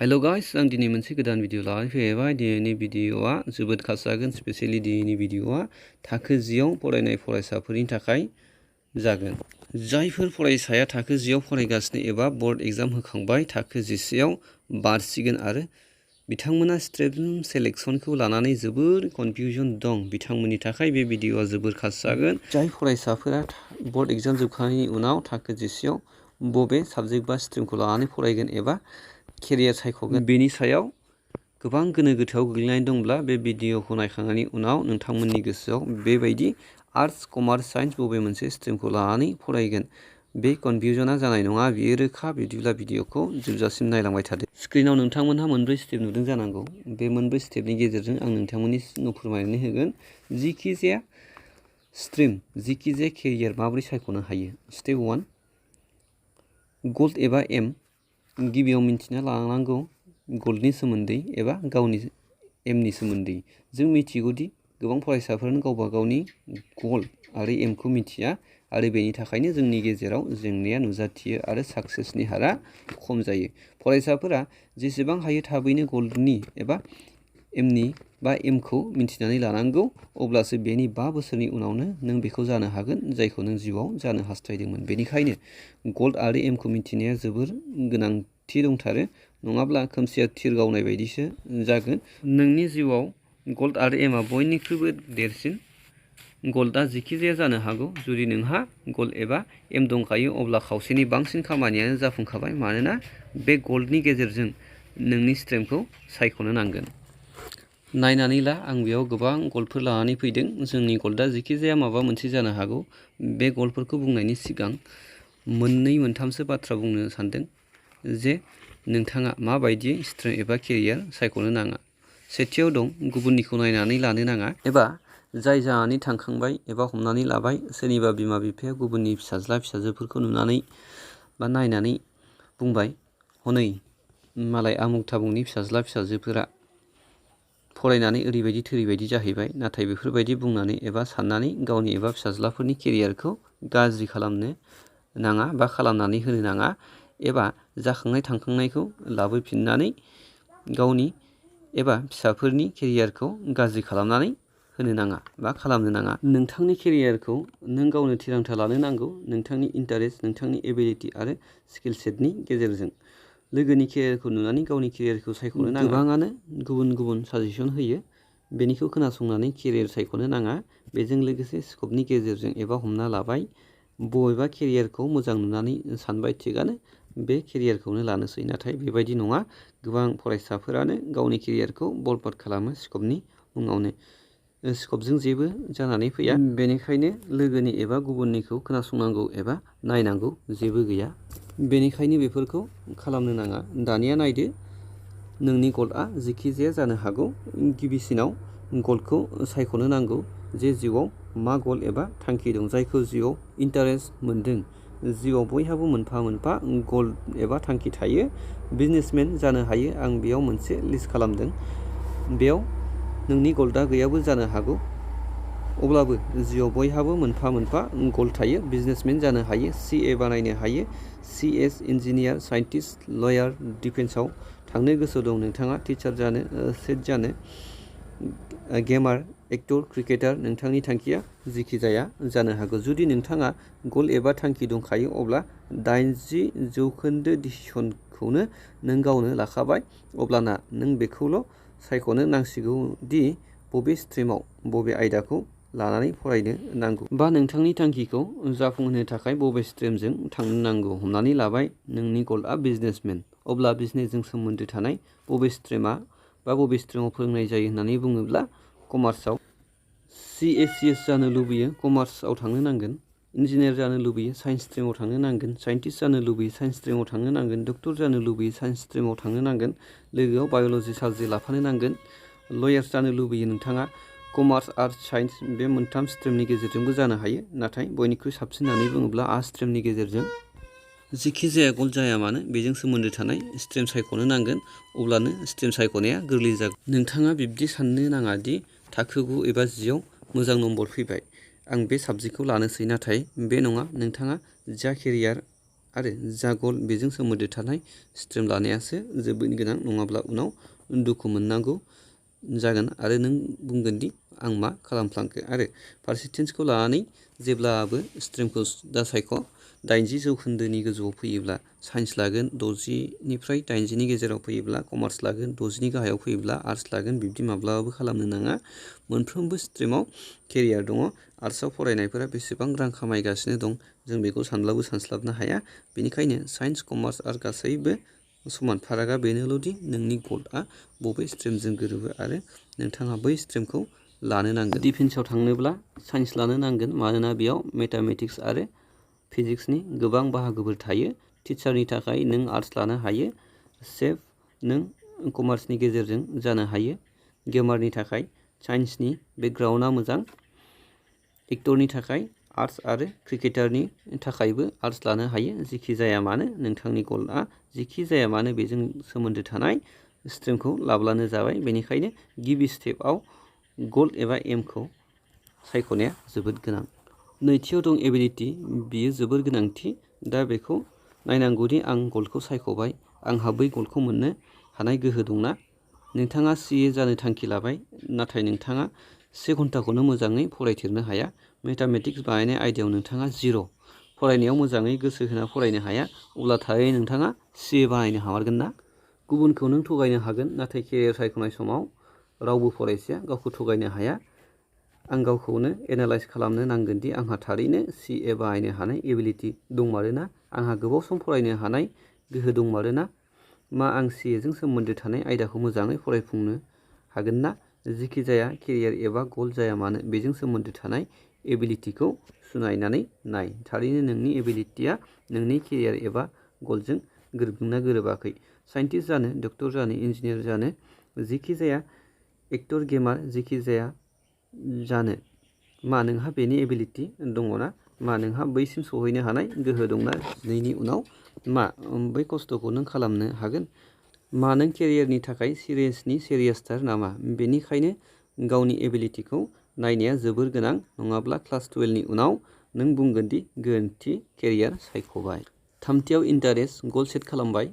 Hello guys, आं दिनै मोनसे गोदान भिडिअ लानानै फैबाय। दिनैनि भिडिअआ जोबोद खास जागोन। स्पेसियली दिनैनि भिडिअआ थाखो 10आव फरायनाय फरायसाफोरनि थाखाय जागोन। जायफोर फरायसाया थाखो 10आव फरायगासिनो एबा बोर्ड एग्जाम होखांबाय, थाखो 11आव बारसिगोन आरो बिथांमोना स्ट्रिम सेलेक्शनखौ लानानै जोबोर कनफिउजन दं, बिथांमोननि थाखाय बे भिडिअआ जोबोर खास जागोन। जाय फरायसाफोरा बोर्ड एग्जाम जोबखांनायनि उनाव थाखो 11आव बबे साबजेक्ट बा स्ट्रिमखौ लानानै फरायगोन एबा केरियार सायख'गोन, बेनि सायाव गोबां गोनो गोथोआव गोग्लैनानै दंब्ला बे भिडिअखौ नायखांनायनि उनाव नोंथांमोननि गोसोआव बेबायदि आर्ट्स, कमार्स, साइन्स बबे मोनसे स्ट्रिमखौ लानानै फरायगोन बे कनफिउजना जानाय नङा। बियो रोखा। बिदिब्ला भिडिअखौ जोबजासिम नायलांबाय थादो। स्क्रिनाव नोंथांमोनहा मोनब्रै स्टेप नुदों जानांगौ। बे मोनब्रै स्टेपनि गेजेरजों आं नोंथांमोननि फोरमायनानै होगोन जिखिजाया स्ट्रिम, जिखिजाया केरियार माबोरै सायख'नो हायो। स्टेप 1, गोल्ड एबा एम। गिबियाव मिन्थिना लानांगौ गोल्डनि सोमोन्दै एबा गावनि एमनि सोमोन्दै। जों मिथिगौदि गोबां फरायसाफोरानो गावबा गावनि गोल्ड आरो एमखौ मिथिया आरो बेनि थाखायनो जोंनि गेजेराव जेंनाया नुजाथियो आरो साक्सेसनि हारा खम जायो। फरायसाफोरा जेसेबां हायो थाबैनो गोल्डनि एबा एमनि बा एमखौ मिन्थिनानै लानांगौ, अब्लासो बेनि 5 बोसोरनि उनावनो नों बेखौ जानो हागोन जायखौ नों जिउआव जानो हास्थायदोंमोन। बेनिखायनो गोल्ड आरो एमखौ मिन्थिनाया जोबोर गोनांथि दंथारो, नङाब्ला खोमसिया थिर गावनाय बायदिसो जागोन। नोंनि जिउआव गोल्ड आरो एमआ बयनिख्रुइबो देरसिन। गोल्डआ जिखिजाया जानो हागौ। जुदि नोंहा गोल्ड एबा एम दंखायो, अब्ला खावसेनि बांसिन खामानियानो जाफुंखाबाय, मानोना बे गोल्डनि गेजेरजों नोंनि स्ट्रिमखौ सायख'नो नांगोन। नायनानै ला, आं बेयाव गोबां गोल्डफोर लानानै फैदों। जोंनि गोल्डआ जिखिजाया माबा मोनसे जानो हागौ। बे गोल्डफोरखौ बुंनायनि सिगां मोननै मोनथामसो बाथ्रा बुंनो सानदों जे नोंथाङा माबायदियै स्ट्रिम एबा केरियार सायख'नो नाङा। सेथियाव दं गुबुननिखौ नायनानै लानो नाङा, एबा जाय जानानै थांखांबाय एबा हमनानै लाबाय सोरनिबा बिमा बिफाया गुबुननि फिसाज्ला फिसाजोफोरखौ नुनानै बा नायनानै बुंबाय, हनै मालाय आमुक थामुकनि फिसाज्ला फिसाजोफोरा फरायनानै ओरैबायदि थोरैबायदि जाहैबाय। नाथाय बेफोरबायदि बुंनानै एबा साननानै गावनि एबा फिसाज्लाफोरनि केरियारखौ गाज्रि खालामनो नाङा बा खालामनानै होनो नाङा, एबा जाखांनाय थांखांनायखौ लाबोफिननानै गावनि एबा फिसाफोरनि केरियारखौ गाज्रि खालामनानै होनो नाङा बा खालामनो नाङा। नोंथांनि केरियारखौ नों गावनो थिरांथा लानो नांगौ, नोंथांनि इन्टारेस्ट, नोंथांनि एबिलिटि आरो स्किल सेटनि गेजेरजों। लोगोनि केरियारखौ नुनानै गावनि केरियारखौ सायख'नो नाङा। गोबाङानो गुबुन गुबुन साजेसन होयो, बेनिखौ खोनासंनानै केरियार सायख'नो नाङा। बेजों लोगोसे स्कपनि गेजेरजों एबा हमना लाबाय बबेबा केरियारखौ मोजां नुनानै सानबाय थिगानो बे केरियारखौनो लानोसै, नाथाय बेबायदि नङा। गोबां फरायसाफोरानो गावनि केरियारखौ बरबाद खालामो स्कपनि मुङावनो। स्कपजों जेबो जानानै फैया, बेनिखायनो लोगोनि एबा गुबुननिखौ खोनासंनांगौ एबा नायनांगौ जेबो गैया। बेनिखायनो बेफोरखौ खालामनो नाङा। दानिया नायदो, नोंनि गोल्डआ जिखिजाया जानो हागौ। गिबिसिनाव गोल्डखौ सायख'नो नांगौ जे जिउआव मा गोल एबा थांखि दं, जायखौ जिउआव इन्टारेस्ट मोनदों। जिउआव बयहाबो मोनफा मोनफा गोल एबा थांखि थायो। बिजनेसमेन जानो हायो, आं बेयाव मोनसे लिस्ट खालामदों। बेयाव नोंनि गोल्डआ गैयाबो जानो हागौ, अब्लाबो जिउआव बयहाबो मोनफा मोनफा गोल थायो। बिजनेसमेन जानो हायो, CA बानायनो हायो, CS, इन्जिनियार, साइन्टिस्ट, लयार, डिफेन्सआव थांनो गोसो दं नोंथाङा, टिचार जानो, सेट जानो, गेमार, एक्टर, क्रिकेटार, नोंथांनि थांखिया जिखि जाया जानो हागौ। जुदि नोंथाङा गोल एबा थांखि दंखायो, अब्ला 80% डिसिसनखौनो नों गावनो लाखाबाय। अब्लाना नों बेखौल' सायख'नो नांसिगौ दि बबे स्ट्रिमाव बबे आयदाखौ लानानै फरायनो नांगौ, बा नोंथांनि थांखिखौ जाफुंहोनो थाखाय बबे स्ट्रिमजों थांनो नांगौ। हमनानै लाबाय नोंनि गोलआ बिजनेसमेन, अब्ला बिजनेसजों सोमोन्दो थानाय बबे स्ट्रिमा बा बबे स्ट्रिमाव फोरोंनाय जायो होननानै बुङोब्ला कमार्सआव। CACS जानो लुबैयो, कमार्सआव थांनो नांगोन। इन्जिनियार जानो लुबैयो, साइन्स स्ट्रिमाव थांनो नांगोन। साइन्टिस्ट जानो लुबैयो, साइन्स स्ट्रिमाव थांनो नांगोन। डक्टर जानो लुबैयो, साइन्स स्ट्रिमाव थांनो नांगोन। लोगोआव बाय'लजि साबजेक्ट लाफानो नांगोन। लयार्स जानो लुबैयो नोंथाङा, कमार्स, आर्ट्स, साइन्स बे मोनथाम स्ट्रिमनि गेजेरजोंबो जानो हायो, नाथाय बयनिख्रुइ साबसिन होननानै बुङोब्ला आर्ट्स स्ट्रिमनि गेजेरजों। जिखि जाया गोल जाया मानो बेजों सोमोन्दो थानाय स्ट्रिम सायख'नो नांगोन, अब्लानो स्ट्रिम सायख'नाया गोरलै जागोन। नोंथाङा बिब्दि साननो नाङा दि थाखो 9 एबा 10आव मोजां नम्बर फैबाय, आं बे साबजेक्टखौ लानोसै, नाथाय बे नङा। नोंथाङा जा केरियार आरो जा गल बेजों सोमोन्दो थानाय स्ट्रिम लानायासो जोबोद गोनां, नङाब्ला उनाव दुखु मोननांगौ जागोन आरो नों बुंगोन दि आं मा खालामफ्लांखो। आरो पारसेन्टेजखौ लानानै जेब्लाबो स्ट्रिमखौ दा सायख'। 80 जौखोन्दोनि गोजौआव फैयोब्ला साइन्स लागोन, 60निफ्राय 80नि गेजेराव फैयोब्ला कमार्स लागोन, 60नि गाहायाव फैयोब्ला आर्ट्स लागोन। बिब्दि माब्लाबाबो खालामनो नाङा। मोनफ्रोमबो स्ट्रिमाव केरियार दङ। आर्ट्सआव फरायनायफोरा बेसेबां रां खामायगासिनो दं जों बेखौ सानब्लाबो सानस्लाबनो हाया। बेनिखायनो साइन्स, कमार्स, आर्ट गासैबो समान। फारागा बेनोल'दि नोंनि गलआ बबे स्ट्रिमजों गोरोबो आरो नोंथाङा बै स्ट्रिमखौ लानो नांगोन। डिफेन्सआव थांनोब्ला साइन्स लानो नांगोन, मानोना बेयाव मेथामेटिक्स आरो फिजिक्सनि गोबां बाहागोफोर थायो। टिचारनि थाखाय नों आर्ट्स लानो हायो। सेफ नों कमार्सनि गेजेरजों जानो हायो। गेमारनि थाखाय साइन्सनि बेकग्राउन्डआ मोजां। एक्टरनि थाखाय आर्ट्स आरो क्रिकेटारनि थाखायबो आर्ट्स लानो हायो। जेखि जाया मानो नोंथांनि गलआ जेखि जाया मानो बेजों सोमोन्दो थानाय स्ट्रिमखौ लाब्लानो जाबाय। बेनिखायनो गिबि स्टेपआव गल एबा एमखौ सायख'नाया जोबोद गोनां। नैथियाव दं एबिलिटि। बियो जोबोर गोनांथि। दा बेखौ नायनांगौदि आं गलखौ सायख'बाय, आंहा बै गलखौ मोननो हानाय गोहो दंना। नोंथाङा CA जानो थांखि लाबाय, नाथाय नोंथाङा 1 घन्टाखौनो मोजाङै फरायथेरनो हाया। मेथामेटिक्स बानायनाय आयदायाव नोंथाङा 0, फरायनायाव मोजाङै गोसो होना फरायनो हाया, अब्ला थारैनो नोंथाङा CA बानायनो हामारगोन ना? गुबुनखौ नों थगायनो हागोन, नाथाय केरियार सायख'नाय समाव रावबो फरायसाया गावखौ थगायनो हाया। आं गावखौनो एनालाइज खालामनो नांगोन दि आंहा थारैनो CA बाहायनो हानाय एबिलिटि दंमारोना, आंहा गोबाव सम फरायनो हानाय गोहो दंमारोना, मा आं CAजों सोमोन्दो थानाय आयदाखौ मोजाङै फरायफुंनो हागोन ना। जेखि जाया केरियार एबा गल जाया मानो, बेजों सोमोन्दो थानाय एबिलिटिखौ सुनायनानै नाय। थारैनो नोंनि एबिलिटिया नोंनि केरियार एबा गलजों गोरोबदोंना गोरोबाखै। साइन्टिस्ट जानो, डक्टर जानो, इन्जिनियार जानो, जेखि जाया एक्टर, गेमार, जेखि जाया जानो, मा नोंहा बेनि एबिलिटि दङना? मा नोंहा बैसिम सौहैनो हानाय गोहो दंना? 12नि उनाव मा बै खस्थ'खौ नों खालामनो हागोन? मा नों केरियारनि थाखाय सिरियासथार नामा? बेनिखायनो गावनि एबिलिटिखौ नायनाया जोबोर गोनां, नङाब्ला क्लास 12नि उनाव नों बुंगोन दि गोरोन्थि केरियार सायख'बाय। थामथियाव इन्टारेस्ट। गल सेट खालामबाय,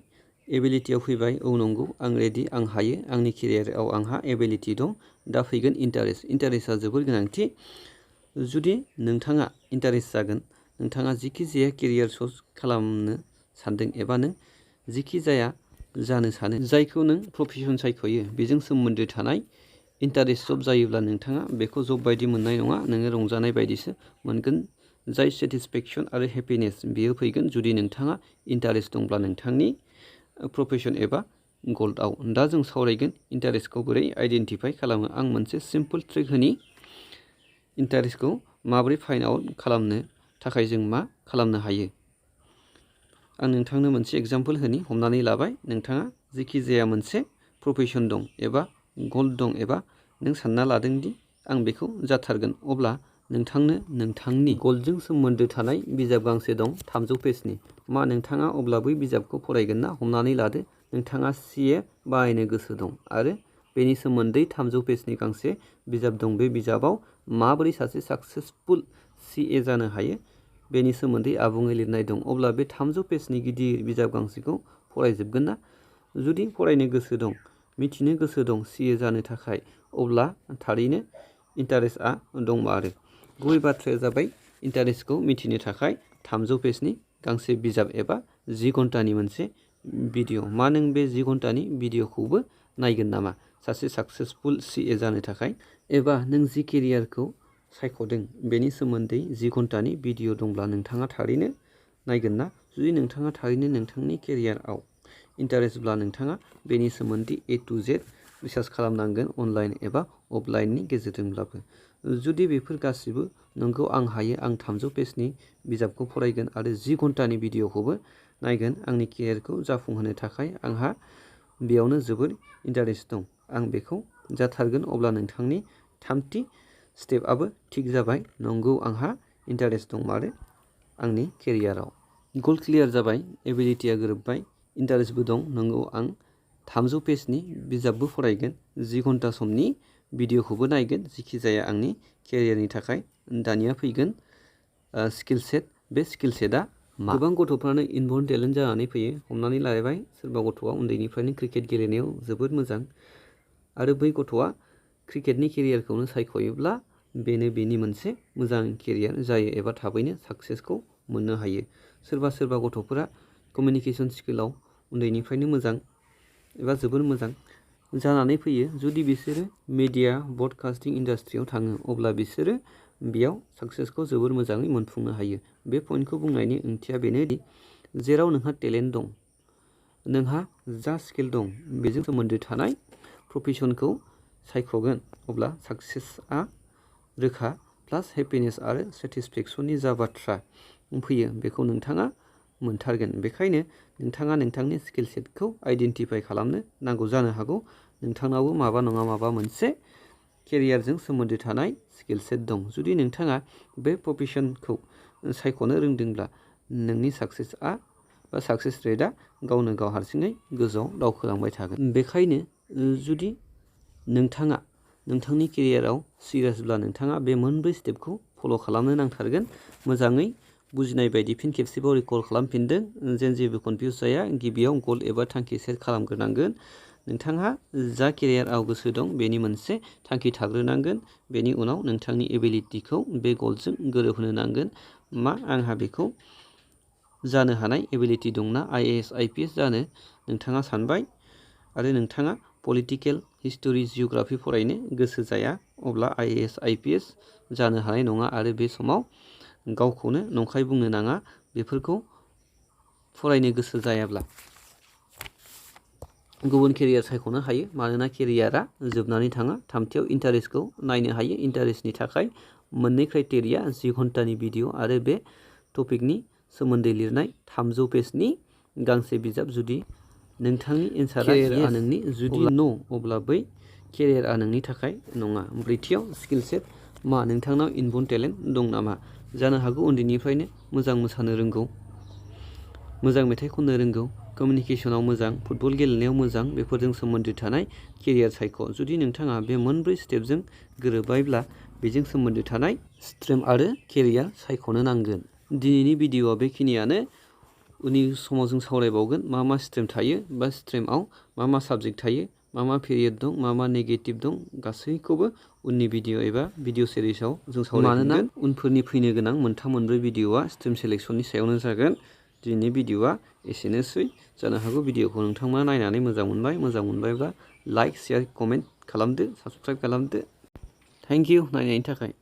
एबिलिटियाव फैबाय। औ नंगौ, आं रेडि, आं हायो, आंनि केरियारआव आंहा एबिलिटि दं। दा फैगोन इन्टारेस्ट। इन्टारेस्टआ जोबोर गोनांथि। जुदि नोंथाङा इन्टारेस्ट जागोन, नोंथाङा जेखि जाया केरियार चुज खालामनो सानदों एबा नों जेखि जाया जानो सानो, जायखौ नों प्रफेसन सायख'यो बेजों सोमोन्दो थानाय इन्टारेस्ट जब जायोब्ला नोंथाङा बेखौ जब बायदि मोननाय नङा, नोङो रंजानाय बायदिसो मोनगोन। जाय सेटिसफेक्सन आरो हेपिनेस बेयो फैगोन जुदि नोंथाङा इन्टारेस्ट दंब्ला नोंथांनि प्रफेसन एबा गलआव। दा जों सावरायगोन इन्टारेस्टखौ बोरै आइडेन्टिफाइ खालामो। आं मोनसे सिम्पोल ट्रिक होनि। इन्टारेस्टखौ माबोरै फाइन्ड आउट खालामनो थाखाय जों मा खालामनो हायो। आं नोंथांनो मोनसे एग्जाम्पल होनि। हमनानै लाबाय नोंथाङा जेखि जाया मोनसे प्रफेसन दं एबा गल दं, एबा नों सानना लादों दि आं बेखौ जाथारगोन, अब्ला नोंथांनो नोंथांनि गलजों सोमोन्दो थानाय बिजाब गांसे दं 300 पेजनि। मा नोंथाङा अब्ला बै बिजाबखौ फरायगोन ना? हमनानै लादो नोंथाङा CA बाहायनो गोसो दं आरो बेनि सोमोन्दै 300 पेजनि गांसे बिजाब दं। बे बिजाबाव माबोरै सासे साक्सेसफुल CA जानो हायो बेनि सोमोन्दै आबुङै लिरनाय दं। अब्ला बे 300 पेजनि गिदिर बिजाब गांसेखौ फरायजोबगोन ना? जुदि फरायनो गोसो दं, मिथिनो गोसो दं CA जानो थाखाय, अब्ला थारैनो इन्टारेस्टआ दंमारो। गुबै बाथ्राया जाबाय इन्टारेस्टखौ मिथिनो थाखाय 300 पेजनि गांसे बिजाब एबा 10 घन्टानि मोनसे भिडिअ'। मा नों बे 10 घन्टानि भिडिअ'खौबो नायगोन नामा सासे साक्सेसफुल CA जानो थाखाय? एबा नों जि केरियारखौ सायख'दों बेनि सोमोन्दै 10 घन्टानि भिडिअ' दंब्ला नोंथाङा थारैनो नायगोन ना? जुदि नोंथाङा थारैनो नोंथांनि केरियारआव इन्टारेस्टब्ला नोंथाङा बेनि सोमोन्दै A to Z रिसार्च खालामनांगोन, अनलाइन एबा अफलाइननि गेजेरजोंब्लाबो। जुदि बेफोर गासिबो नंगौ, आं हायो, आं 300 पेजनि बिजाबखौ फरायगोन आरो 10 घन्टानि भिडिअ'खौबो नायगोन, आंनि केरियारखौ जाफुंहोनो थाखाय आंहा बेयावनो जोबोर इन्टारेस्ट दं, आं बेखौ जाथारगोन, अब्ला नोंथांनि थामथि स्टेपआबो थिग जाबाय। नंगौ, आंहा इन्टारेस्ट दंमारो आंनि केरियाराव। गल क्लियार जाबाय, एबिलिटिया गोरोबबाय, इन्टारेस्टबो दं। नंगौ, आं 300 पेजनि बिजाबबो फरायगोन, 10 घन्टा समनि भिडिअ'खौबो नायगोन, जेखि जाया आंनि केरियारनि थाखाय। दानिया फैगोन स्किल सेट। बे स्किल सेटआ मा गोबां गथ'फ्रानो इनबर्न टेलेन्ट जानानै फैयो। हमनानै लाबाय सोरबा गथ'आ उन्दैनिफ्रायनो क्रिकेट गेलेनायाव जोबोद मोजां आरो बै गथ'आ क्रिकेटनि केरियारखौनो सायख'योब्ला बेनि मोनसे मोजां केरियार जायो एबा थाबैनो साक्सेसखौ मोननो हायो। सोरबा गथ'फोरा कमिउनिकेसन स्किलाव उन्दैनिफ्रायनो मोजां एबा जोबोर मोजां जानानै फैयो। जुदि बिसोरो मिडिया ब्रडकास्टिं इन्डास्ट्रियाव थाङो अब्ला बिसोरो बेयाव साक्सेसखौ जोबोर मोजाङै मोनफुंनो हायो। बे पइन्टखौ बुंनायनि ओंथिया बेनोदि जेराव नोंहा टेलेन्ट दं, नोंहा जा स्किल दं बेजों सोमोन्दो थानाय प्रफेसनखौ सायख'गोन अब्ला साक्सेसआ रोखा प्लास हेपिनेस आरो सेटिसफेक्सननि जा बाथ्रा फैयो बेखौ नोंथाङा मोनथारगोन। बेखायनो नोंथाङा नोंथांनि स्किल सेटखौ आइडेन्टिफाइ खालामनो नांगौ। जानो हागौ नोंथांनावबो माबा नङा माबा मोनसे केरियारजों सोमोन्दो थानाय स्किल सेट दं। जुदि नोंथाङा बे प्रफेसनखौ सायख'नो रोंदोंब्ला नोंनि साक्सेस रेटआ गावनो गाव हारसिङै गोजौआव दावखोलांबाय थागोन। बेखायनो जुदि नोंथाङा नोंथांनि केरियाराव सिरियासब्ला नोंथाङा बे मोनब्रै स्टेपखौ फल' खालामनो नांथारगोन। मोजाङै बुजिनाय बायदि फिन खेबसेबाव रिकल खालामफिनदों जेन जेबो कनफिउस जाया। गिबियाव गल एबा थांखि सेट खालामग्रोनांगोन। नोंथाङा जा केरियाराव गोसो दं बेनि मोनसे थांखि थाग्रोनांगोन। बेनि उनाव नोंथांनि एबिलिटिखौ बे गलजों गोरोबहोनो नांगोन। मा आंहा बेखौ जानो हानाय एबिलिटि दंना IAS IPS जानो नोंथाङा सानबाय आरो नोंथाङा पलिटिकेल हिस्टरि जिअ'ग्राफि फरायनो गोसो जाया अब्ला IAS IPS जानो हानाय नङा आरो बे समाव गावखौनो नंखाय बुंनो नाङा। बेफोरखौ फरायनो गोसो जायाब्ला गुबुन केरियार सायख'नो हायो मानोना केरियारा जोबनानै थाङा। थामथियाव इन्टारेस्टखौ नायनो हायो। इन्टारेस्टनि थाखाय मोननै क्राइटेरिया 10 घन्टानि भिडिअ आरो बे टपिकनि सोमोन्दै लिरनाय 300 पेजनि गांसे बिजाब। जुदि नोंथांनि एन्सारा नोंनि जुदि अब्ला बै केरियारआ नोंनि थाखाय नङा। ब्रैथियाव स्किल सेट मा नोंथांनाव इनबर्न टेलेन्ट दं नामा? जानो हागौ उन्दैनिफ्रायनो मोजां मोसानो रोंगौ, मोजां मेथाइ खननो रोंगौ, कमिउनिकेसनाव मोजां, फुटबल गेलेनायाव मोजां। बेफोरजों सोमोन्दो थानाय केरियार सायख'। जुदि नोंथाङा बे मोनब्रै स्टेपजों गोरोबबायब्ला बेजों सोमोन्दो थानाय स्ट्रिम आरो केरियार सायख'नो नांगोन। दिनैनि भिडिअ'आ बेखिनियानो। उननि समाव जों सावरायबावगोन मा स्ट्रिम थायो बा स्ट्रिमआव मा साबजेक्ट थायो, मा पिरियड दं, मा नेगेटिभ दं, गासैखौबो उननि भिडिअ' एबा भिडिअ' सिरिजआव जों सावरायगोन। मानोना उनफोरनि फैनो गोनां मोनथाम मोनब्रै भिडिअ'आ स्ट्रिम सेलेक्सननि सायावनो जागोन। दिनैनि भिडिअ'आ एसेनोसै। जानो हागौ भिडिअ'खौ नोंथांमोना नायनानै मोजां मोनबाय। मोजां मोनबायब्ला लाइक, शेयार, कमेन्ट खालामदो, साबस्क्राइब खालामदो। थेंक इउ नायनायनि थाखाय।